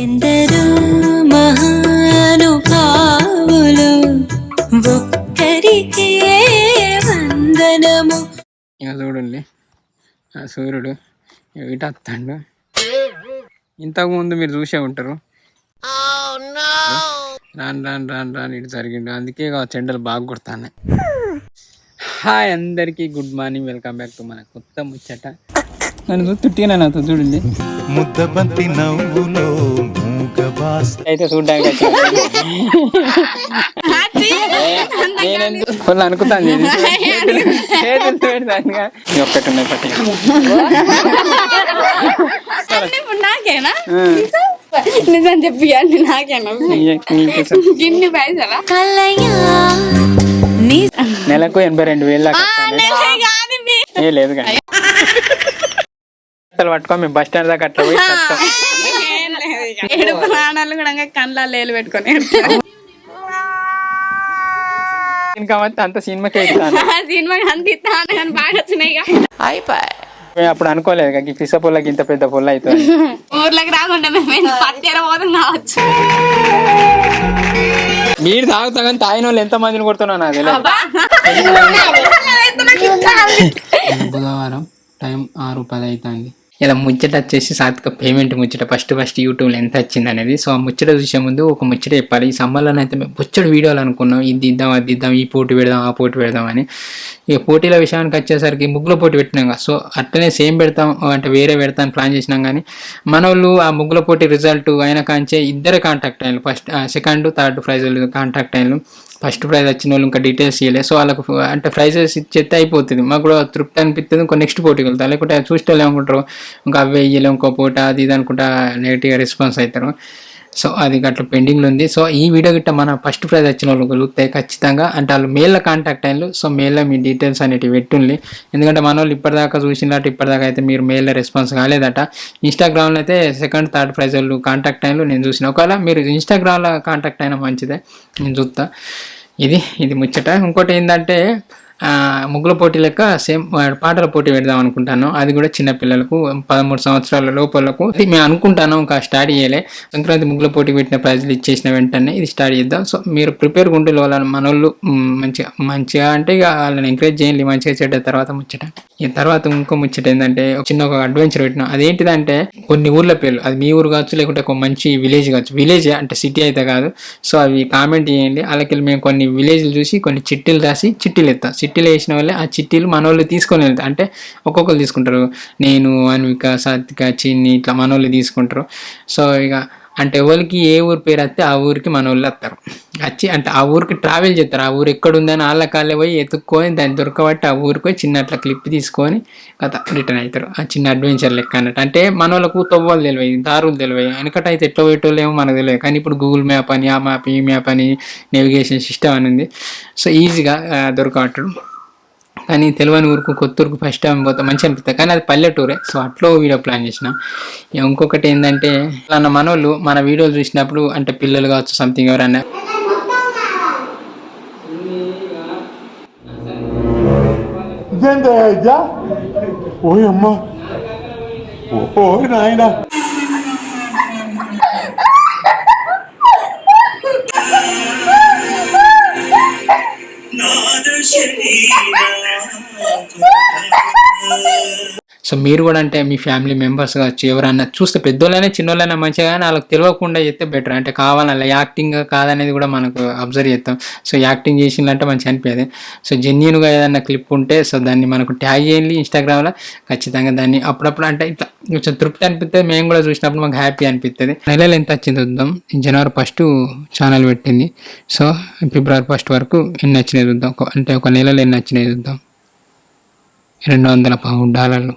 ఎందరో మహానుభావులు ఒక్కరికే వందనము. ఇక చూడండి ఆ సూర్యుడు ఇటు వస్తాడు. ఇంతకుముందు మీరు చూసే ఉంటారు. రాను రాను రాను రాను ఇటు జరిగిండు. అందుకే చెండలు బాగా కొడతాను. హాయ్ అందరికీ good morning, welcome back to మన కొత్త ముచ్చట. నన్ను తుట్టిగా నా చూడండి ముద్దబంతి నవ్వులో అయితే చూడ్డానికి వాళ్ళు అనుకుంటాను ఒక్కటి ఉన్నాయి పట్టి నాకేనా నిజం చెప్పి నాకేనా గిన్ని పైసలా నెలకు 82,000 లేదు కానీ పట్టుకో మేము బస్ స్టాండ్ దాకా అట్లా పోయి ఏడుపు నాణాలు కూడా కళ్ళ లేలు పెట్టుకొని ఇంకా అంత సినిమాకే ఇస్తాను. సినిమా అంత ఇస్తాను కానీ బాగా వచ్చినాయి మేము అప్పుడు అనుకోలేదు ఈ పిస పొల్లకి ఇంత పెద్ద పొల్ల అవుతుంది. ఊర్లోకి రాకుండా మేము పత్తేర పోతాం కావచ్చు. మీరు తాగుతా కానీ తాగిన వాళ్ళు ఎంత మందిని కొడుతున్నా నాది. బుధవారం టైం 6:10 అవుతుంది. ఇలా ముచ్చట వచ్చేసి సాత్విక పేమెంట్ ముచ్చట ఫస్ట్ యూట్యూబ్లో ఎంత వచ్చింది అనేది. సో ఆ ముచ్చట చూసే ముందు ఒక ముచ్చట చెప్పాలి. ఈ సమ్మర్లో అయితే మేము బొచ్చడు వీడియోలు అనుకున్నాం, ఇది ఇద్దాం అది ఇద్దాం, ఈ పోటీ పెడదాం ఆ పోటీ పెడదాం అని. ఇక పోటీల విషయానికి వచ్చేసరికి ముగ్గుల పోటీ పెట్టినాం కదా. సో అట్లనే సేమ్ పెడతాం అంటే వేరే పెడతాం ప్లాన్ చేసినాం. కానీ మన వాళ్ళు ఆ ముగ్గుల పోటీ రిజల్ట్ అయిన కాంచే ఇద్దరు కాంటాక్ట్ అయ్యారు. First second third prize contact అయ్యారు. ఫస్ట్ ప్రైజ్ వచ్చిన వాళ్ళు ఇంకా డీటెయిల్స్ ఇవ్వలేదు. సో వాళ్ళకు అంటే ప్రైజెస్ ఇచ్చేస్తే అయిపోతుంది, మాకు కూడా తృప్తి అనిపిస్తుంది. ఇంకో నెక్స్ట్ పోటీకి వెళ్తారు. లేకుంటే చూస్తే ఏమనుకుంటారు ఇంకా అవే ఇయ్యలేము ఇంకో పూట అది ఇది అనుకుంటా నెగిటివ్గా రెస్పాన్స్ అవుతారు. సో అది అట్లా పెండింగ్లో ఉంది. సో ఈ వీడియో గిట్ట మన ఫస్ట్ ప్రైజ్ వచ్చిన వాళ్ళు కలుగుతాయి ఖచ్చితంగా. అంటే వాళ్ళు మెయిల్లో కాంటాక్ట్ అయ్యారు. సో మెయిల్లో మీ డీటెయిల్స్ అనేవి పెట్టుండి. ఎందుకంటే మన వాళ్ళు ఇప్పటిదాకా చూసినట్టు ఇప్పటిదాకా అయితే మీరు మెయిల్లో రెస్పాన్స్ కాలేదట. ఇన్స్టాగ్రామ్లో అయితే సెకండ్ థర్డ్ ప్రైజ్ వాళ్ళు కాంటాక్ట్ అయ్యారు నేను చూసిన. ఒకవేళ మీరు ఇన్స్టాగ్రామ్లో కాంటాక్ట్ అయినా మంచిదే, నేను చూస్తా. ఇది ముచ్చట. ఇంకోటి ఏంటంటే ముగ్గుల పోటీ లెక్క సేమ్ పాటల పోటీ పెడదాం అనుకుంటాను. అది కూడా చిన్నపిల్లలకు 13 సంవత్సరాల లోపలకు మేము అనుకుంటాను. ఇంకా స్టార్ట్ చేయలే. సంక్రాంతి ముగ్గుల పోటీ పెట్టిన ప్రైజ్లు ఇచ్చేసిన వెంటనే ఇది స్టార్ట్ చేద్దాం. సో మీరు ప్రిపేర్గా ఉండే వాళ్ళని మన వాళ్ళు మంచిగా అంటే ఇక వాళ్ళని ఎంకరేజ్ చేయండి మంచిగా చెడ్డ. తర్వాత ముచ్చట ఈ తర్వాత ఇంకో ముచ్చట ఏంటంటే చిన్న ఒక అడ్వెంచర్ పెట్టినాం. అదేంటిదంటే కొన్ని ఊర్ల పేర్లు, అది మీ ఊరు కావచ్చు లేకుంటే ఒక మంచి విలేజ్ కావచ్చు. విలేజ్ అంటే సిటీ అయితే కాదు. సో అవి కామెంట్ చేయండి. అలాగే మేము కొన్ని విలేజ్లు చూసి కొన్ని చిట్టీలు రాసి చిట్టీలు ఎత్తాం. చిట్టీలు వేసిన వాళ్ళే ఆ చిట్టీలు మన వాళ్ళు తీసుకొని వెళ్తారు. అంటే ఒక్కొక్కరు తీసుకుంటారు. నేను అన్విక సాత్విక చిన్ని ఇట్లా మన వాళ్ళు తీసుకుంటారు. సో ఇక అంటే ఎవరికి ఏ ఊరు పేరు వస్తే ఆ ఊరికి మన వాళ్ళు వస్తారు. వచ్చి అంటే ఆ ఊరికి ట్రావెల్ చేస్తారు. ఆ ఊరు ఎక్కడ ఉందని వాళ్ళ కాళ్ళే పోయి ఎత్తుక్కొని దాన్ని దొరకబట్టి ఆ ఊరికి పోయి చిన్న అట్లా క్లిప్ తీసుకొని కథ రిటర్న్ అవుతారు. ఆ చిన్న అడ్వెంచర్ లెక్క అన్నట్టు. అంటే మన వాళ్ళకు తవ్వలు తెలియదు, దారులు తెలియదు. వెనకట అయితే ఎట్లా పోయేటోళ్ళు ఏమో మనకు తెలియదు. కానీ ఇప్పుడు గూగుల్ మ్యాప్ అని ఆ మ్యాప్ ఈ మ్యాప్ అని నేవిగేషన్ సిస్టమ్ అని ఉంది. సో ఈజీగా దొరకబట్టడం. కానీ తెలియని ఊరుకు కొత్త ఊరుకు ఫస్ట్ టైం పోతే మంచి అనిపిస్తుంది. కానీ అది పల్లెటూరే. సో అట్లా వీడియో ప్లాన్ చేసిన. ఇంకొకటి ఏంటంటే అలా మనోళ్ళు మన వీడియోలు చూసినప్పుడు అంటే పిల్లలు కావచ్చు సంథింగ్ ఎవరన్నా సో మీరు కూడా అంటే మీ ఫ్యామిలీ మెంబర్స్ కావచ్చు ఎవరన్నా చూస్తే పెద్దోళ్ళైనా చిన్నోళ్ళైనా మంచిగా, కానీ వాళ్ళకి తెలియకుండా చేస్తే బెటర్. అంటే కావాలన్నా యాక్టింగ్ కాదనేది కూడా మనకు అబ్జర్వ్ చేస్తాం. సో యాక్టింగ్ చేసిందంటే మంచిగా అనిపించేది. సో జెన్యూన్గా ఏదన్నా క్లిప్ ఉంటే సో దాన్ని మనకు ట్యాగ్ చేయండి ఇన్స్టాగ్రామ్లో. ఖచ్చితంగా దాన్ని అప్పుడప్పుడు అంటే ఇట్లా కొంచెం తృప్తి అనిపిస్తుంది. మేము కూడా చూసినప్పుడు మాకు హ్యాపీ అనిపిస్తుంది. నెలలు ఎంత వచ్చింది చూద్దాం. జనవరి 1 ఛానల్ పెట్టింది. సో ఫిబ్రవరి 1 వరకు ఎన్ని వచ్చినాయి చూద్దాం. అంటే ఒక నెలలో ఎన్ని వచ్చినాయి చూద్దాం. $200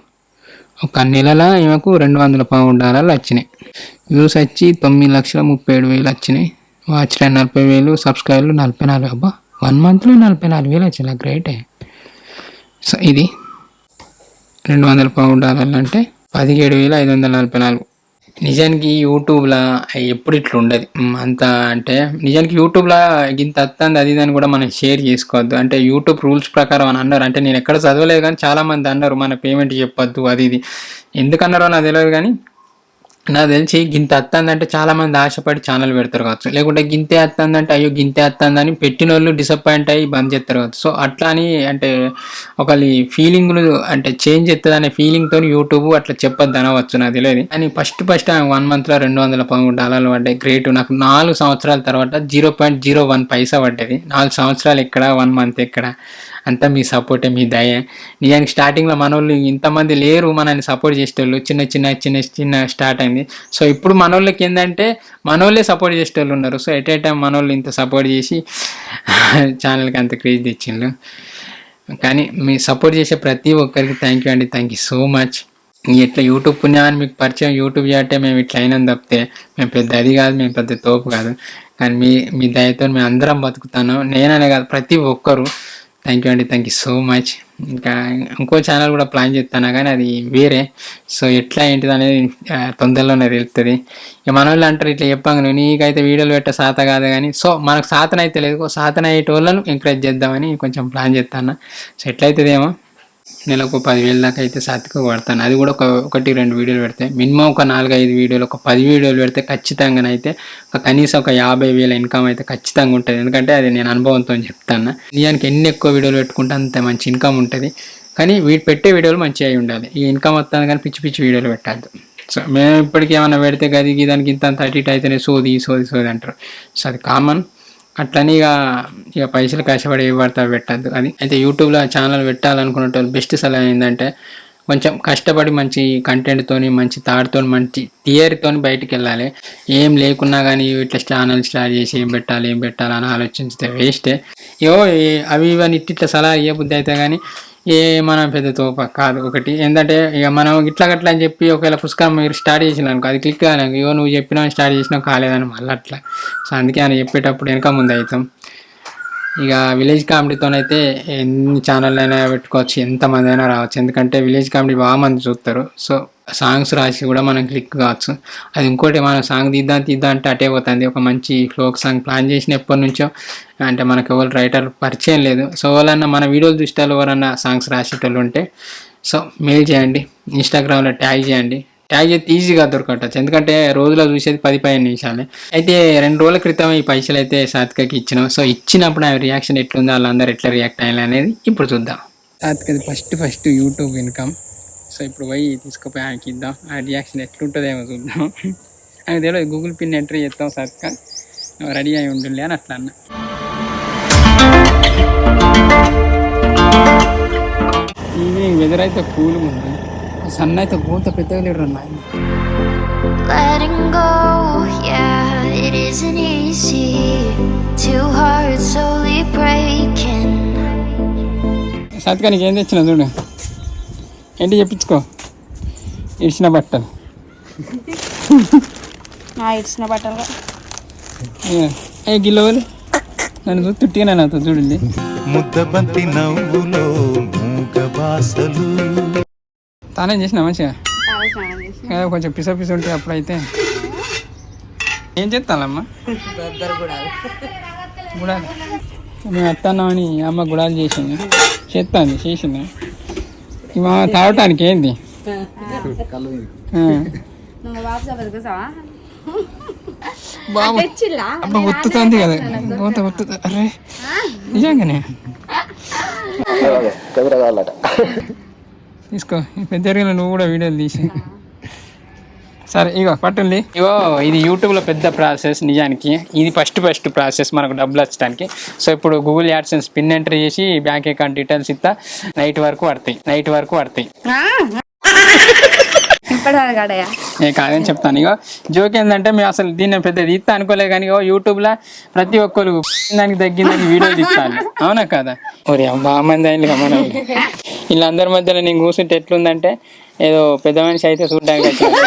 ఒక నెలలో ఈమెకు $200 వచ్చినాయి. వ్యూస్ వచ్చి 9,37,000 వచ్చినాయి. వాచ్ టైం 40,000, సబ్స్క్రైబర్లు 44. అబ్బా 1 మంత్లో 44,000 వచ్చినాయి. గ్రేటే. సో ఇది $200 అంటే 17,544. నిజానికి యూట్యూబ్లో ఎప్పుడు ఇట్లా ఉండదు అంత. అంటే నిజానికి యూట్యూబ్లో ఇంత వస్తుంది అది అని కూడా మనం షేర్ చేసుకోవద్దు. అంటే యూట్యూబ్ రూల్స్ ప్రకారం అని అన్నారు. అంటే నేను ఎక్కడ చదవలేదు కానీ చాలామంది అన్నారు మన పేమెంట్ చెప్పొద్దు అది ఇది. ఎందుకన్నారో నాకు తెలియదు కానీ నాకు తెలిసి గింత వస్తుందంటే చాలా మంది ఆశపడి ఛానల్ పెడతారు కావచ్చు, లేకుంటే గింతే వస్తుందంటే అయ్యో గింతే వస్తుందని పెట్టిన వాళ్ళు డిసప్పాయింట్ అయ్యి బంద్ చేస్తారు కావచ్చు. సో అట్లా అని అంటే ఒకళ్ళ ఫీలింగ్లు అంటే చేంజ్ అవుతుంది అనే ఫీలింగ్తో యూట్యూబ్ అట్లా చెప్పొద్దు అనవచ్చు, నాకు తెలియదు. అని ఫస్ట్ 1 monthలో $213 పడ్డాయి. గ్రేట్. నాకు 4 సంవత్సరాల తర్వాత 0.01 పైసా పడ్డది. 4 సంవత్సరాలు ఎక్కడ, 1 month ఎక్కడ, అంతా మీ సపోర్టే, మీ దయ. నిజానికి స్టార్టింగ్లో మన వాళ్ళు ఇంతమంది లేరు మనల్ని సపోర్ట్ చేసేటోళ్ళు, చిన్న స్టార్ట్ అయింది. సో ఇప్పుడు మన వాళ్ళకి ఏంటంటే మనోళ్ళే సపోర్ట్ చేసేటోళ్ళు ఉన్నారు. సో ఎట్ ఏ టైం మన వాళ్ళు ఇంత సపోర్ట్ చేసి ఛానల్కి అంత క్రేజ్ తెచ్చిండ్రు. కానీ మీ సపోర్ట్ చేసే ప్రతి ఒక్కరికి థ్యాంక్ యూ అండి, థ్యాంక్ యూ సో మచ్. ఎట్లా యూట్యూబ్ పుణ్యాన్ని మీకు పరిచయం యూట్యూబ్ చేయటే మేము ఇట్లా అయినా తప్పితే మేము పెద్ద అది కాదు, మేము పెద్ద తోపు కాదు. కానీ మీ దయతో మేము అందరం బతుకుతాను, నేననే కాదు ప్రతి ఒక్కరు. థ్యాంక్ యూ అండి, థ్యాంక్ యూ సో మచ్. ఇంకా ఇంకో ఛానల్ కూడా ప్లాన్ చేస్తాను కానీ అది వేరే. సో ఎట్లా ఏంటిది అనేది తొందరలోనే తెలుస్తుంది. ఇక మన వాళ్ళు అంటారు ఇట్లా చెప్పాను నీకైతే వీడియోలు పెట్టే సాత కాదు కానీ, సో మనకు సాతన అయితే లేదు, సాతన అయ్యే వాళ్ళను ఎంకరేజ్ చేద్దామని కొంచెం ప్లాన్ చేస్తాను. సో ఎట్లయితుందేమో నెలకు 10,000 దాకా అయితే సాతికి పడతాను. అది కూడా 1-2 వీడియోలు పెడితే, మినిమం ఒక 4-5 వీడియోలు, ఒక 10 వీడియోలు పెడితే ఖచ్చితంగానైతే కనీసం ఒక 50,000 ఇన్కమ్ అయితే ఖచ్చితంగా ఉంటుంది. ఎందుకంటే అది నేను అనుభవంతో చెప్తాను. నిజానికి ఎన్ని ఎక్కువ వీడియోలు పెట్టుకుంటే అంత మంచి ఇన్కమ్ ఉంటుంది. కానీ పెట్టే వీడియోలు మంచిగా అయి ఉండాలి. ఈ ఇన్కమ్ వస్తుంది కానీ పిచ్చి వీడియోలు పెట్టద్దు. సో మేము ఇప్పటికీ ఏమైనా పెడితే గది దానికి ఇంత అటు ఇటు అయితేనే సోది అంటారు. సో అది కామన్. అట్లని ఇక పైసలు కష్టపడి ఏ పడతా పెట్టద్దు. అది అయితే యూట్యూబ్లో ఛానల్ పెట్టాలనుకున్న బెస్ట్ సలహా ఏంటంటే కొంచెం కష్టపడి మంచి కంటెంట్తోని, మంచి థాట్తో, మంచి థియరీతో బయటికి వెళ్ళాలి. ఏం లేకున్నా కానీ ఇట్లా ఛానల్ స్టార్ట్ చేసి ఏం పెట్టాలి అని ఆలోచించితే వేస్టే. అవి ఇవన్నీ ఇట్లా సలహా ఇవ్వబుద్ధి అయితే కానీ మనం పెద్ద తోప కాదు. ఒకటి ఏంటంటే ఇక మనం ఇట్లా అని చెప్పి ఒకవేళ పుస్తకం మీరు స్టార్ట్ చేసినా అనుకో, అది క్లిక్ కాదు, నువ్వు చెప్పినా స్టార్ట్ చేసినా కాలేదని మళ్ళీ అట్లా. సో అందుకే ఆయన చెప్పేటప్పుడు వెనక ముందు అవుతాం. ఇక విలేజ్ కామెడీతోనైతే ఎన్ని ఛానల్ అయినా పెట్టుకోవచ్చు, ఎంతమంది అయినా రావచ్చు. ఎందుకంటే విలేజ్ కామెడీ బాగా మంది చూస్తారు. సో సాంగ్స్ రాసి కూడా మనం క్లిక్ కావచ్చు. అది ఇంకోటి, మనం సాంగ్ తీద్దాం అంటే అటే పోతుంది. ఒక మంచి ఫోక్ సాంగ్ ప్లాన్ చేసిన ఎప్పటి నుంచో, అంటే మనకు ఎవరు రైటర్ పరిచయం లేదు. సో ఎవరన్నా మన వీడియోలు చూసేటోళ్ళు ఎవరన్నా సాంగ్స్ రాసేటోళ్ళు ఉంటే సో మెయిల్ చేయండి, ఇన్స్టాగ్రామ్లో ట్యాగ్ చేయండి. ట్యాగ్ చేస్తే ఈజీగా దొరకవచ్చు. ఎందుకంటే రోజులో చూసేది 10-15 నిమిషాలే. అయితే 2 రోజుల క్రితం ఈ పైసలు అయితే సాత్వికకి ఇచ్చినాం. సో ఇచ్చినప్పుడు ఆ రియాక్షన్ ఎట్లుందో, వాళ్ళందరూ ఎట్లా రియాక్ట్ అయ్యాలి అనేది ఇప్పుడు చూద్దాం. సాత్వికది ఫస్ట్ యూట్యూబ్ ఇన్కమ్. సో ఇప్పుడు పోయి తీసుకుపోయి ఆయనకి ఇద్దాం, ఆ రియాక్షన్ ఎట్లుంటుందేమో చూద్దాం. ఆయన తెలియదు, గూగుల్ పిన్ ఎంట్రీ చేస్తాం, సాత్విక రెడీ అయి ఉంటుండే అని అట్లా అన్న. ఈవినింగ్ వెదర్ అయితే కూల్గా ఉంది, సన్ అయితే పూత పెద్దగా లేడు అన్న. Letting go, yeah, it isn't easy. Two hearts slowly breaking. సాత్విక నీకేం తెచ్చినా చూడు, ఏంటి చెప్పించుకో. ఇచ్చిన బట్టలు ఇచ్చిన బట్టలు గిల్లవలు నన్ను చూసి తుట్టిగా నాతో చూడండి. ముద్దబంతి నవ్వులో మూగ బాసలు. తానే చేసిన మంచిగా కొంచెం పిస ఉంటే అప్పుడైతే ఏం చేస్తానమ్మా గుడాలు. మేము వస్తున్నామని అమ్మ గుడాలు చేసింది, చేసింది. మా తాగటానికి ఏంది బాబు అప్పుడు ఒత్తుతుంది కదా, ఒత్తుతుంది. అరే నిజంగానే తీసుకో, పెద్ద నువ్వు కూడా వీడియోలు తీసి. సరే ఇగో పట్టండి. ఇగో ఇది యూట్యూబ్లో పెద్ద ప్రాసెస్. నిజానికి ఇది ఫస్ట్ ప్రాసెస్ మనకు డబ్బులు వచ్చడానికి. సో ఇప్పుడు గూగుల్ యాడ్సెన్స్ పిన్ ఎంటర్ చేసి బ్యాంక్ అకౌంట్ డీటెయిల్స్ ఇస్తా, నైట్ వరకు పడతాయి. నేను కాదని చెప్తాను. ఇగో జోక్ ఏంటంటే మేము అసలు దీన్ని పెద్ద తీస్తా అనుకోలేదు, కానీ యూట్యూబ్లో ప్రతి ఒక్కరు దానికి తగ్గిందని వీడియో తీస్తాను. అవునా కదా? ఓరే బాగా మంది అయింది మన వీళ్ళందరి మధ్యలో నేను కూర్చుంటే ఎట్లుందంటే ఏదో పెద్ద మనిషి అయితే చూడడానికి వచ్చింది.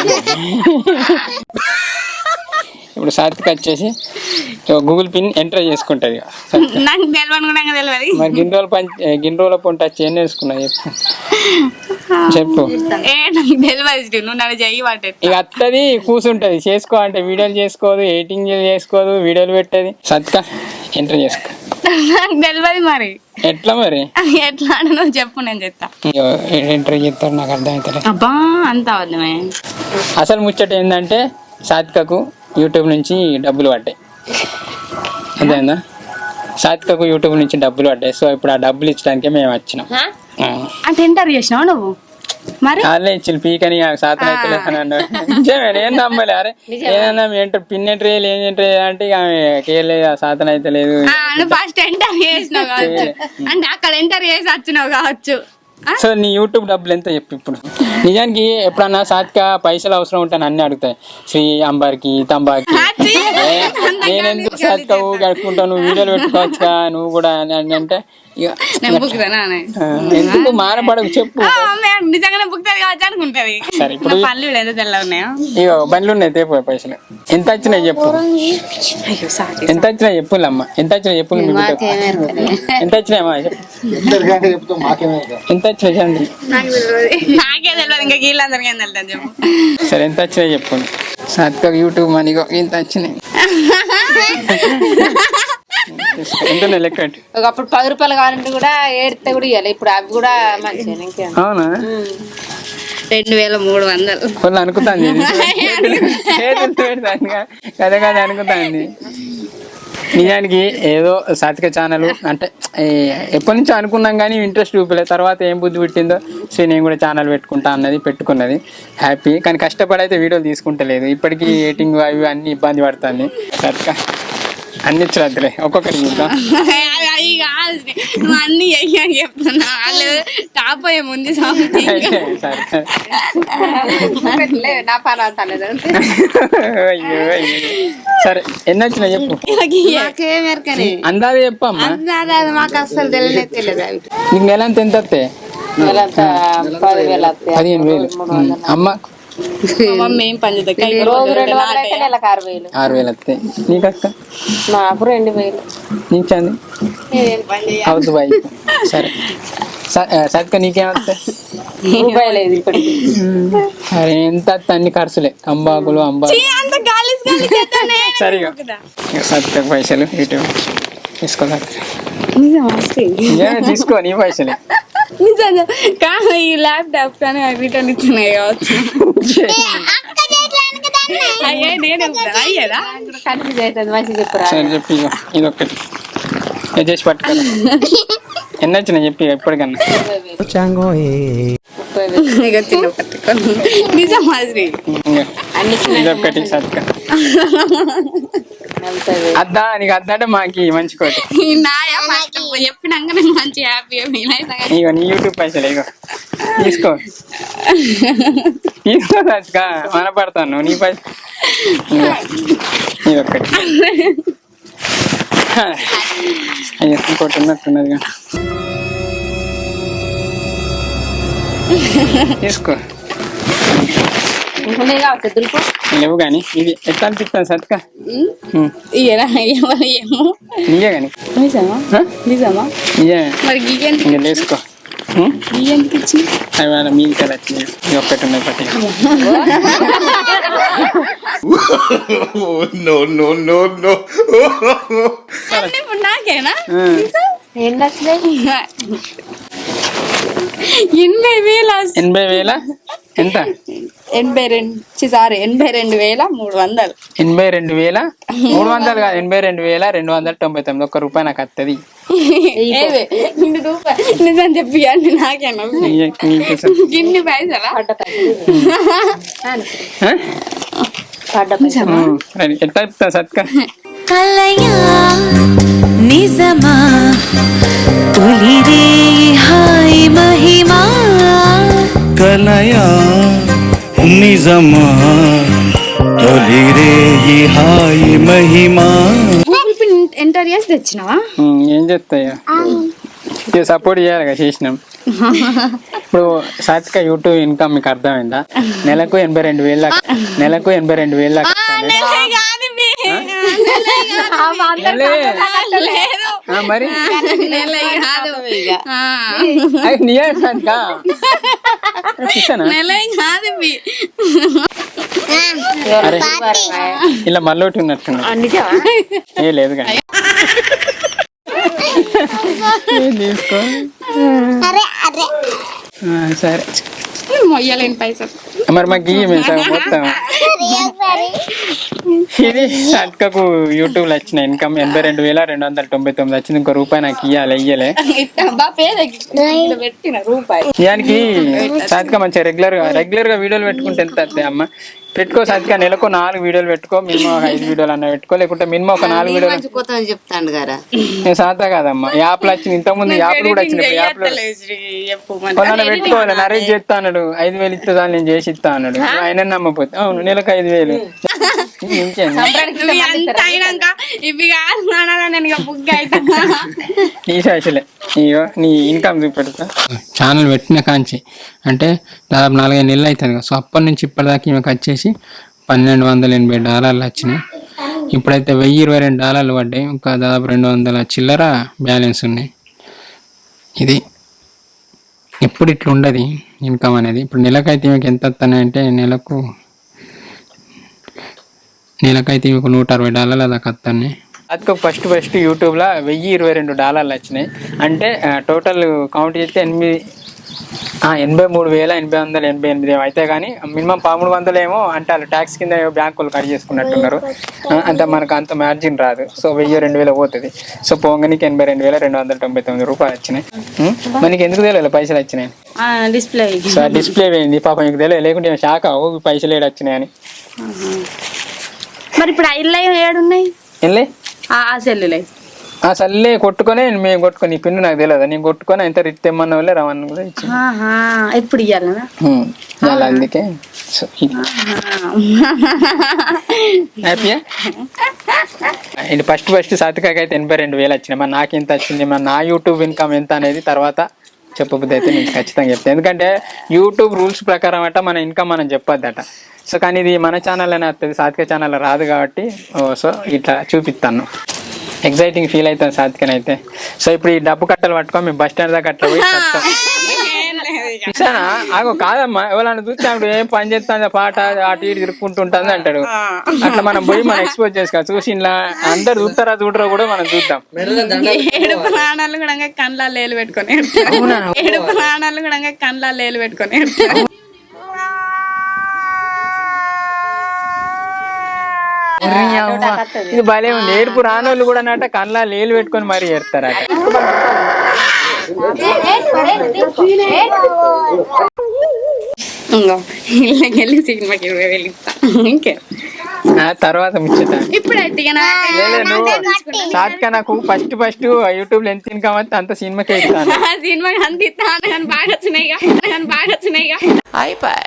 ఇప్పుడు సాత్విక వచ్చేసి గూగుల్ పిన్ ఎంటర్ చేసుకుంటుంది. మరి గిన్నె రోజుల పొంట వచ్చి ఏం వేసుకున్నా చెప్పు. ఇక అత్తది కూర్చుంటది, చేసుకో అంటే వీడియోలు చేసుకోదు, ఎడిటింగ్ చేసుకోదు, వీడియోలు పెట్టేది. సాత్విక ఎంటర్ చేసుకో. నాకు తెలియదు మరి ఎట్లా మరి ఎట్లా అంటే నువ్వు చెప్పు నేను చెప్తా. ఎంటర్ చేస్తారు నాకు అర్థమవుతలే. అబ్బా అంత అవద్దమే. అసలు ముచ్చట ఏంటంటే సాత్వికకు యూట్యూబ్ నుంచి డబ్బులు పడ్డాయి. అదేందా సాత్వికకు యూట్యూబ్ నుంచి డబ్బులు పడ్డాయి. సో ఇప్పుడు ఆ డబ్బులు ఇచ్చడానికే మేము వచ్చినాం. అంటే ఎంటర్ చేసినావు నువ్వు మరి వాళ్ళే ఇచ్చి పీకని సాధన అయితే నిజమే నేను నమ్మలే. అరే ఏదన్నా పిన్ ఎంట్రీ ఏం ఎంట్రీ అంటే ఇక కేలేదు సాధన అయితే లేదు. ఫస్ట్ ఎంటర్ చేసినావు కావచ్చు అంటే అక్కడ ఎంటర్ చేసి వచ్చినావు కావచ్చు. సో నీ యూట్యూబ్ డబ్బులు ఎంత చెప్పు ఇప్పుడు. నిజానికి ఎప్పుడన్నా సాత్విక పైసలు అవసరం ఉంటాను అన్ని అడుగుతాయి. శ్రీ అంబార్కి తంబాకి నేనెందుకు సాత్విక కడుక్కుంటావు నువ్వు వీడియోలు పెట్టుకోవచ్చుగా నువ్వు కూడా అంటే ఎందుకు మానపడకు చెప్పు. నిజంగానే బుక్తాది కావచ్చు అనుకుంటది. సరే ఇప్పుడు పనులు ఎంత తెల్ల ఉన్నాయో ఇగో బండ్లు ఉన్నాయి తేపో పైసలు ఎంత వచ్చినాయి చెప్పు. ఎంత వచ్చినాయి చెప్పులమ్మ ఎంత వచ్చినాయి చెప్పు. ఎంత వచ్చినాయమ్మా ఎంత వచ్చినాయి చంద్రి నాకే తెలియదు ఇంకా వీళ్ళందరికీ ఏం తెలుస్తుంది చెప్పు. సరే ఎంత వచ్చినాయి చెప్పు. సాత్విక యూట్యూబ్ మనీగో ఇంత వచ్చినాయి. ఎంత లెక్క ఒకప్పుడు 10 రూపాయలు కావాలంటే కూడా ఏడితే కూడా ఇవ్వాలి. ఇప్పుడు అవి కూడా మంచిగా ఇంకేం. అవునా 2300 వాళ్ళు అనుకుంటాంది కదా కదా అనుకుంటాంది. నిజానికి ఏదో సాత్విక ఛానల్ అంటే ఎప్పటి నుంచో అనుకున్నాం కానీ ఇంట్రెస్ట్ చూపలేదు. తర్వాత ఏం బుద్ధి పుట్టిందో సో నేను కూడా ఛానల్ పెట్టుకుంటా అన్నది పెట్టుకున్నది హ్యాపీ. కానీ కష్టపడి అయితే వీడియోలు తీసుకుంటలేదు. ఇప్పటికీ ఎడిటింగ్ అవి అన్ని ఇబ్బంది పడుతుంది. సాత్విక అన్ని శ్రద్ధలే ఒక్కొక్కటి చూద్దాం. నువ్వు అన్ని చెప్తున్నా వాళ్ళు టాప్ అయ్యే ముందు నా పని అంతలేదు. అయ్యో సరే ఎన్ని వచ్చినా చెప్పు. అందాది చెప్పమ్మా. మాకు అసలు తెలియదు. నీకు నెల అంత ఎంత వస్తాయి? 15,000. అమ్మ మమ్మీ ఏం పని 6,000 వస్తాయి. నీకు అక్క నాకు 2,000 నీకు చంది హౌస్ వైఫ్. సరే సత్క నీకేం వస్తాయి? రూపాయలేదు ఇప్పటికి. సరే ఎంత అన్ని ఖర్చులే అంబాకులు సరిగా సత్క పైసలు ఇటు తీసుకో. తీసుకో నీ పైసలే. కానీ ఈ ల్యాప్టాప్ కానీ రిటర్న్ ఇచ్చినాయి కావచ్చు. అయ్యే నేను అయ్యేదా కన్ఫ్యూజ్ అవుతుంది. మంచిగా చెప్పురా. సరే చెప్పి ఇది ఒక్కటి చేసి పట్టుకో. ఎన్ని వచ్చినా చెప్పి ఎప్పటికన్నా. నిజం మాదిరి ఇదొక్కటి సత్క అద్దా నీకు అద్దా అంటే మాకి మంచి కోటి చెప్పినాక నేను మంచి హ్యాపీగా ఫీల్ అవుతా. ఇగో నీ యూట్యూబ్ పైసలు ఇగో తీసుకో తీసుకో సత్క మన పడతాను నీ పైసలు. ఇదొక్కటి అయ్యో ఇంకోటి ఉన్నట్టున్నదిగా తీసుకో. లేవు కానీ ఇది ఎట్లా అనిపిస్తాను సత్క ఇయ్యరా ఏమో నీయే కానీ నిజమా నిజమా నిజమే మరి ఇంకా లేసుకో. ఎందుకు ఇచ్చి అవి వాళ్ళ మీది కదా వచ్చినాయి. ఇది ఒక్కటి ఉన్నాయి పట్టి. ఇప్పుడు నాకేనా 80,000 80,000 ఎంత? 82,300. 82,300 కాదు 82,299. ₹1 నాకు వస్తుంది. నిజం చెప్పి నాకేనా ఇన్ని పైసలా ఎట్లా చెప్తా సత్క. కలయా నిజమా తొలిరే హాయ్ మహిమా కలయా నిజమా తొలిరే హాయ్ మహిమా. ఎంటర్ చేసి తెచ్చినావా? ఏం చెప్తాయా సపోర్ట్ చేయాలి కదా చేసినాం. ఇప్పుడు సాత్విక యూట్యూబ్ ఇన్కమ్ మీకు అర్థమైందా? నెలకు 82,000 నెలకు 82,000 మరి ఇలా మళ్ళీ ఉన్నట్టున్నా ఏ లేదు కానీ తీసుకో. సరే మొయ్యలేని పైసలు. మరి మాకు ఇయ్యమే సగం మొత్తం. ఇది సాత్కకు యూట్యూబ్ లో వచ్చిన ఇన్కమ్ 82,299 వచ్చింది. ఇంకో రూపాయి నాకు ఇయ్యలే. పెట్టిన రూపాయి దానికి సాత్క మంచిగా రెగ్యులర్ గా వీడియోలు పెట్టుకుంటే ఎంత వస్తాయి అమ్మ? పెట్టుకో సాత్క, నెలకు 4 వీడియోలు పెట్టుకో, మినిమం 5 వీడియోలు అన్న పెట్టుకో, లేకుంటే మినిమం ఒక 4 వీడియోలు చెప్తాను కదా. నేను సాతా కాదమ్మా. యాప్లు వచ్చింది, ఇంతకుముందు యాప్లు కూడా వచ్చినాయి. యాప్లు కొన్నా పెట్టుకోవాలి. నరేష్ చేస్తా అన్నాడు, 5,000 ఇస్తే దాన్ని నేను చేసి ఇస్తా అన్నాడు. ఆయన నమ్మపోతే అవును నెలకు 5,000 నీ శాసలే ఇయో నీ ఇన్కమ్ చూపెడతా. ఛానల్ పెట్టిన కాంచి అంటే దాదాపు 4-5 నెలలు అవుతుంది కదా. సో అప్పటి నుంచి ఇప్పటిదాకా ఈమెకు వచ్చేసి $1,280 వచ్చినాయి. ఇప్పుడైతే $1,022 పడ్డాయి. ఇంకా దాదాపు 200 చిల్లర బ్యాలెన్స్ ఉన్నాయి. ఇది ఎప్పుడు ఇట్లా ఉండదు ఇన్కమ్ అనేది. ఇప్పుడు నెలకైతే ఈమెకి ఎంత వస్తున్నాయంటే నెలకైతే ఈమెకు $160 దాకా వస్తున్నాయి. అది ఫస్ట్ యూట్యూబ్లో $1,022 వచ్చినాయి. అంటే టోటల్ కౌంట్ చేస్తే 83,888 అయితే కానీ మినిమం 1300 ఏమో అంటే వాళ్ళు ట్యాక్స్ కింద బ్యాంక్ వాళ్ళు కట్ చేసుకున్నట్టున్నారు. అంటే మనకు అంత మార్జిన్ రాదు. సో 1,000-2,000 పోతుంది. సో పోగానికి $82,299 వచ్చినాయి. మనకి ఎందుకు తెలియదు పైసలు వచ్చినాయి? డిస్ప్లే పోయింది పాపం, మీకు తెలియదు. లేకుంటే షాక్ అవ్వు పైసలు ఏడు వచ్చినాయని. మరి ఇప్పుడు ఏడున్నాయి సల్లే కొట్టుకొని మేము కొట్టుకొని పిన్ను నాకు తెలియదు. నేను కొట్టుకొని ఎంత రిట్ తెమ్మన్న వాళ్ళే రవాణా కూడా ఇచ్చింది. ఇప్పుడు ఇవ్వాలి అందుకే హ్యాపీయా. ఇది ఫస్ట్ సాత్వికకి అయితే 82,000 వచ్చినాయి. మరి నాకు ఎంత వచ్చింది, మరి నా యూట్యూబ్ ఇన్కమ్ ఎంత అనేది తర్వాత చెప్పబుద్ది అయితే నేను ఖచ్చితంగా చెప్తాను. ఎందుకంటే యూట్యూబ్ రూల్స్ ప్రకారం అట మన ఇన్కమ్ మనం చెప్పొద్దట. సో కానీ ఇది మన ఛానల్లోనే వస్తుంది, సాత్విక ఛానల్లో రాదు కాబట్టి సో ఇట్లా చూపిస్తాను. ఎగ్జైటింగ్ ఫీల్ అవుతాను సాత్వికనైతే. సో ఇప్పుడు ఈ డబ్బు కట్టలు పట్టుకొని మేము బస్ స్టాండ్ దాకా అట్లా పోయి ఇచ్చానా ఆగో కాదమ్మా, ఎవరైనా చూస్తే అప్పుడు ఏం పని చేస్తాను పాట అటు ఇటు తిరుక్కుంటుంటుంది అంటాడు. అట్లా మనం పోయి మనం ఎక్స్పోజ్ చేసుకోవాలి. చూసి ఇలా అందరు చూస్తారా చూడరా కూడా మనం చూద్దాం. ప్రాణాలు కూడా కళ్ళ లేలు పెట్టుకొని ప్రాణాలు కూడా కళ్ళ లేలు పెట్టుకొని ఇది భలే ఉంది. ఏడుపు రానోళ్ళు కూడా నట కళ్ళ లేలు పెట్టుకొని మరీ ఏడతారట. ఇళ్ళకెళ్ళి సినిమాకి వెళ్తా ఇంకే తర్వాత ముచ్చట. ఇప్పుడైతే సాత్విక నాకు ఫస్ట్ యూట్యూబ్ లో ఎంత ఇన్కమ్ వస్తే అంత సినిమాకే ఇస్తాను. సినిమా అంత ఇస్తాను కానీ బాగా వచ్చినాయిగా అయిపోయి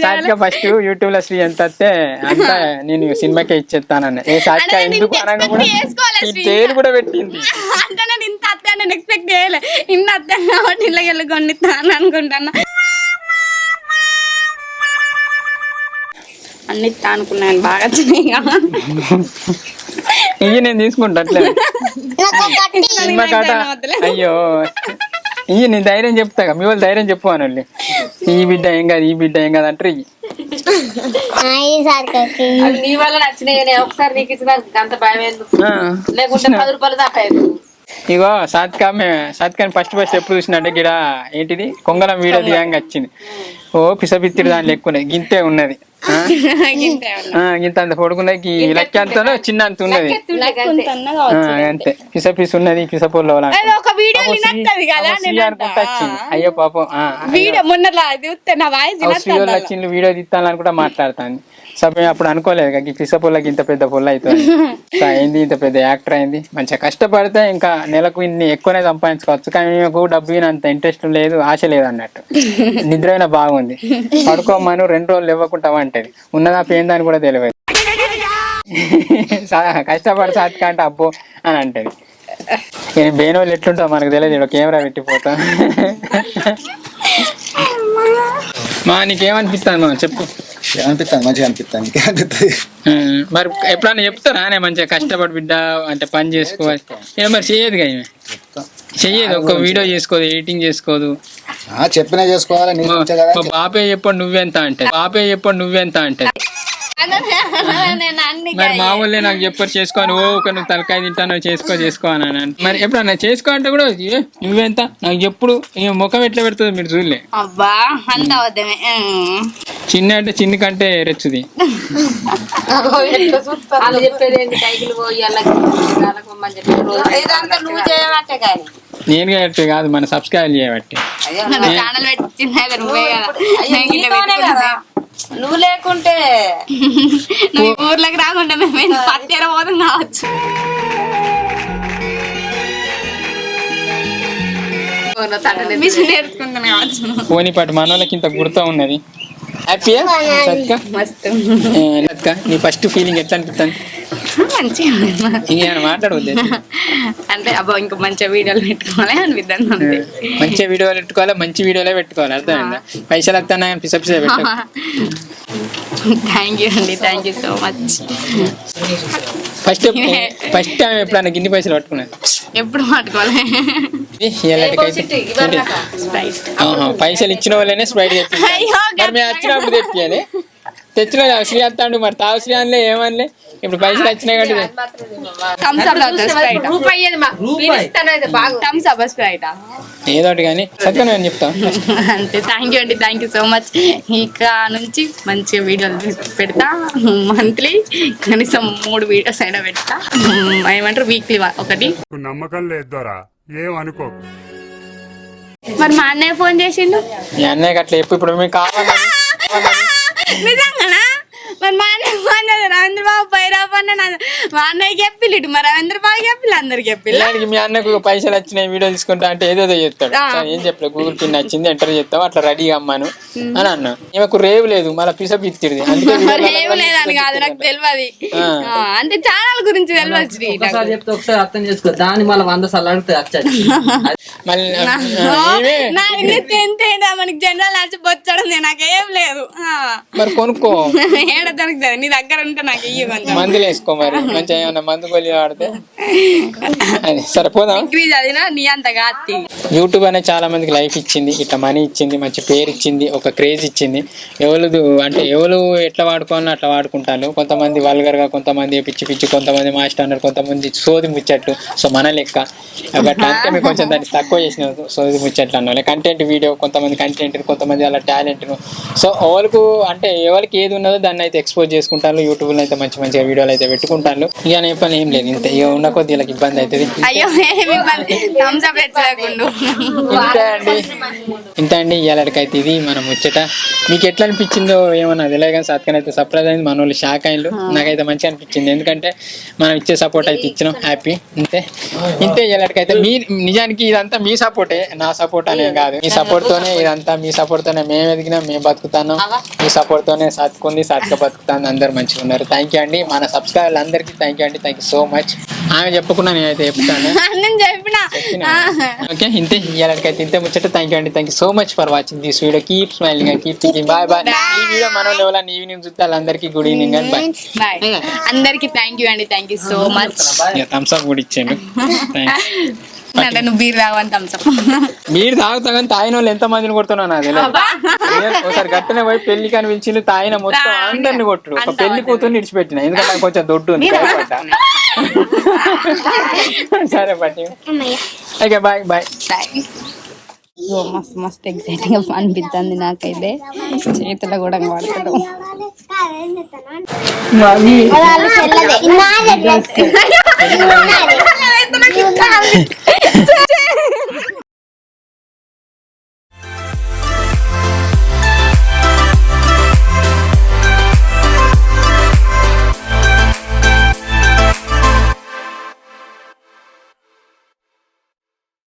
సాత్విక ఫస్ట్ యూట్యూబ్ లో శ్రీ ఎంత వస్తే అంత నేను సినిమాకే ఇచ్చేస్తానని. ఏ సాత్విక ఎందుకు అనగా కూడా పేరు కూడా పెట్టింది. అంటే నేను ఇంత అత్తే నేను ఎక్స్పెక్ట్ చేయలే. ఇన్న అత్తే కాబట్టి ఇళ్ళకెళ్ళి కొనిస్తాను అనుకుంటాను. అన్ని ఇస్తా అనుకున్నాను బాగా వచ్చినాయిగా. ఇవి నేను తీసుకుంటా అట్లే సినిమా కాట. అయ్యో ఇవి నేను ధైర్యం చెప్తా, మీ వాళ్ళు ధైర్యం చెప్పు అని. ఈ బిడ్డ ఏం కాదు ఈ బిడ్డ ఏం కాదు అంటారు. నీ వల్ల నచ్చినాయి. ఒకసారి నీకు ఇచ్చిన అంత భయం లేకుంటే $10 దాకా. ఇగో సాత్వికాని ఫస్ట్ ఎప్పుడు చూసినట్టే గిడ ఏంటిది కొంగలం వీడియో దిగంగా వచ్చింది. ఓ పిసపిత్తిరి దాంట్లో ఎక్కువ గింతే ఉన్నది. గింత అంత పొడుకున్నది లెక్కంతో చిన్న అంత ఉన్నది అంతే. పిస ఉన్నది పిస పొల్లో అనుకుంటా వచ్చింది. అయ్యో పాపం వచ్చింది వీడియో తీస్తాను అనుకుంటా మాట్లాడుతాను. సమయం అప్పుడు అనుకోలేదు ఈ పిస పొల్లకి ఇంత పెద్ద పొల్ల అవుతుంది. అయింది ఇంత పెద్ద యాక్టర్ అయింది. మంచిగా కష్టపడితే ఇంకా నెలకు ఇన్ని ఎక్కువనే సంపాదించుకోవచ్చు. కానీ మీకు డబ్బు అంత ఇంట్రెస్ట్ లేదు, ఆశ లేదు అన్నట్టు. నిద్రైనా బాగుంది, పడుకోమను 2 రోజులు ఇవ్వకుండా అంటది. ఉన్నదా పేందని కూడా తెలియదు. కష్టపడి సాత్విక అంటే అబ్బో అని అంటది. నేను బేనోళ్ళు ఎట్లుంటావు మనకు తెలియదు. కెమెరా పెట్టిపోతా. మా నీకేమనిపిస్తాను మా చెప్పు. అనిపిస్తాను మంచిగా అనిపిస్తాను. మరి ఎప్పుడన్నా చెప్తారా మంచిగా కష్టపడి బిడ్డ అంటే పని చేసుకోవాలి. మరి చెయ్యదు కదా చెయ్యదు. ఒక వీడియో చేసుకోదు, ఎడిటింగ్ చేసుకోదు. చెప్పినా చేసుకోవాలి నీకు వచ్చే కదా. మా బాపే చెప్పండి నువ్వెంత అంటే మరి మా ఊళ్ళే నాకు చెప్పారు చేసుకోని ఒక నువ్వు తలకాయ తింటాను చేసుకో అని మరి ఎప్పుడన్నా చేసుకో అంటే కూడా నువ్వెంత నాకు ఎప్పుడు ముఖం ఎట్లా పెడుతుంది మీరు చూడలే. అబ్బా అంత అవద్దమే. చిన్న అంటే చిన్న కంటే రెచ్చుది. వాళ్ళు చెప్పేది ఏంటి కైకిలు పోయి ఇదంతా నువ్వు చేయబట్టే కానీ నేను కట్టే కాదు మన సబ్స్క్రైబ్ చేయబట్టి. ఛానల్ పెట్టింది నువ్వే కదా. నువ్వు లేకుంటే నువ్వు ఊర్లోకి రాకుండా మేము పత్తేర పోతాం కావచ్చు. మిషన్ నేర్చుకుంటాం కావచ్చు. పోనీ పాటు మన వాళ్ళకి ఇంత గుర్తు ఉన్నది. హ్యాపీయా మస్తు నీ ఫస్ట్ ఫీలింగ్ ఎట్లా అనిపిస్తుంది? మంచిగా మాట్లాడవద్దు అంటే అబ్బా ఇంకా మంచిగా వీడియోలు పెట్టుకోవాలి అనిపిద్దాం. మంచిగా వీడియోలు పెట్టుకోవాలి, మంచి వీడియోలే పెట్టుకోవాలి. అర్థమైందా? పైసలు వస్తాయి పిస పెట్టాలి. థ్యాంక్ యూ అండి, thank you so much. First time ఎప్పుడన్నా గిన్ని పైసలు పట్టుకున్నాను? ఎప్పుడు పట్టుకోవాలి. పైసలు ఇచ్చిన వాళ్ళనే స్ప్రైట్ తెప్పించాలి. మరి మేము వచ్చినప్పుడు తెప్పియాలి. తెచ్చిన శ్రీ వస్తాడు మరి తావు శ్రీ అనలే ఏమనలే. ఇప్పుడు పైసలు వచ్చినాయి కాబట్టి ఏదోటి కానీ చక్కగా నేను చెప్తాను అంతే. థ్యాంక్ యూ అండి, థ్యాంక్ యూ సో మచ్. ఇక నుంచి మంచిగా వీడియోలు పెడతా. మంత్లీ కనీసం 3 వీడియోస్ అయినా పెడతా. ఏమంటారు వీక్లీ ఒకటి. నమ్మకం లేదు ఏమనుకో. మరి మా అన్నయ్య ఫోన్ చేసిండు. మీ అన్నయ్య అట్లా చెప్పు. ఇప్పుడు మీకు కావాలని నిజంగానా? మరి మా అన్నయ్య ఫోన్ చేసి రవీంద్ర బాబు పైరాపన్న మా అన్నయ్యకి చెప్పిల్లు, ఇటు మా రవీంద్ర బాబు చెప్పిల్లు, అందరికి చెప్పిల్లు. మీ అన్నకు పైసలు వచ్చినాయి వీడియో తీసుకుంటా అంటే ఏదేదో చెప్తాడు. ఏం చెప్పలేదు, గూగుల్ పిన్ వచ్చింది ఎంటర్ చేస్తావు అట్లా రెడీగా అమ్మాను అని అన్నా. ఈమెకు రేవు లేదు, మళ్ళీ పిస పిత్తిరిది. రేవు లేదని కాదు, నాకు తెలియదు. అంటే ఛానల్ గురించి తెలియదు. చెప్తే ఒకసారి అర్థం చేసుకో. దాన్ని మళ్ళీ 100 సార్లు అడిగితే మనకి జనరల్ నడిచి బొచ్చడం నాకేం లేదు. మరి కొనుక్కో, ఏడ దొరుకుతుంది నీ దగ్గర ఉంటే నాకు ఇయ్యి కొంచెం. మందులు వేసుకో మరి, మంచిగా ఏమన్నా మందు కొలి వాడితే అది సరిపోదా. నీ అంత కాదు. యూట్యూబ్ అనేది చాలా మందికి లైఫ్ ఇచ్చింది, ఇట్లా మనీ ఇచ్చింది, మంచి పేరు ఇచ్చింది, ఒక క్రేజ్ ఇచ్చింది. ఎవరు ఎట్లా వాడుకోవాలని అట్లా వాడుకుంటారు. కొంతమంది వల్గర్గా, కొంతమంది పిచ్చి పిచ్చి, కొంతమంది మాస్టర్ అన్నారు, కొంతమంది సోది ముచ్చట్లు. సో మన లెక్క అట్లా అంటే మేము కొంచెం దాన్ని తక్కువ చేసిన సోది ముచ్చట్లు అన్న కంటెంట్ వీడియో. కొంతమంది కంటెంట్, కొంతమంది అలా టాలెంట్. సో ఎవరికి ఏది ఉన్నదో దాన్ని అయితే ఎక్స్పోజ్ చేసుకుంటాను. యూట్యూబ్లో అయితే మంచి మంచిగా వీడియోలు అయితే పెట్టుకుంటాను. ఇక నే పని ఏం లేదు, ఇంత ఇక ఉన్న కొద్ది వీళ్ళకి ఇబ్బంది అవుతుంది. ఇంత అండి ఇవాళకైతే ఇది మనం ముచ్చట. మీకు ఎట్లా అనిపించిందో ఏమన్నా తెలియదు కానీ సత్కనైతే సర్ప్రైజ్ అయింది. మన వాళ్ళు షాక్ అయిండు. నాకైతే మంచిగా అనిపించింది, ఎందుకంటే మనం ఇచ్చే సపోర్ట్ అయితే ఇచ్చినాం. హ్యాపీ ఇంతే ఇవాళకైతే. నిజానికి ఇదంతా మీ సపోర్టే, నా సపోర్ట్ అనే కాదు. మీ సపోర్ట్ తోనే ఇదంతా, మీ సపోర్ట్ తోనే మేము ఎదిగినాం, మేము బతుకుతాను. మీ సపోర్ట్ తోనే సత్కుంది, సత్క బతుకుతాను. అందరు మంచిగా ఉన్నారు. థ్యాంక్ యూ అండి. మన సబ్స్క్రైబర్లు అందరికీ థ్యాంక్ యూ అండి. Thank you so much. ఆమె చెప్పకుండా నేనైతే చెప్తాను. ఓకే ఇంతే ఇవాళకైతే ఇంతే ముచ్చట. థ్యాంక్ యూ అండి. Thank you so much for watching this video. Keep smiling and keep thinking. Bye bye. ఈ వీడియో మన ఎవరైనా ఈవినింగ్ చూస్తే వాళ్ళందరికీ గుడ్ ఈవినింగ్ అండ్ బాయ్. అందరికి థ్యాంక్ యూ అండి, thank you so much. Thumbs up కూడా ఇచ్చాను. అంటే నువ్వు బీర్ తాగని థమ్స్ అప్. బీర్ తాగుతా కానీ తాగిన వాళ్ళు ఎంత మందిని కొడుతున్నావు నాకు తెలియదు. ఒకసారి గట్టనే పోయి పెళ్లి కానీ పిలిచిండు, తాగిన మొత్తం అందరిని కొట్టుడు. ఒక పెళ్లి కూతుర్ని ఇడిచిపెట్టిన, ఎందుకంటే నాకు కొంచెం దొడ్డు ఉంది. సరే బట్టి ఓకే బాయ్ బాయ్. మస్తు మస్తు ఎగ్జైటింగ్ గా అనిపిస్తుంది నాకైతే. చేతుల కూడా వాడతాడు.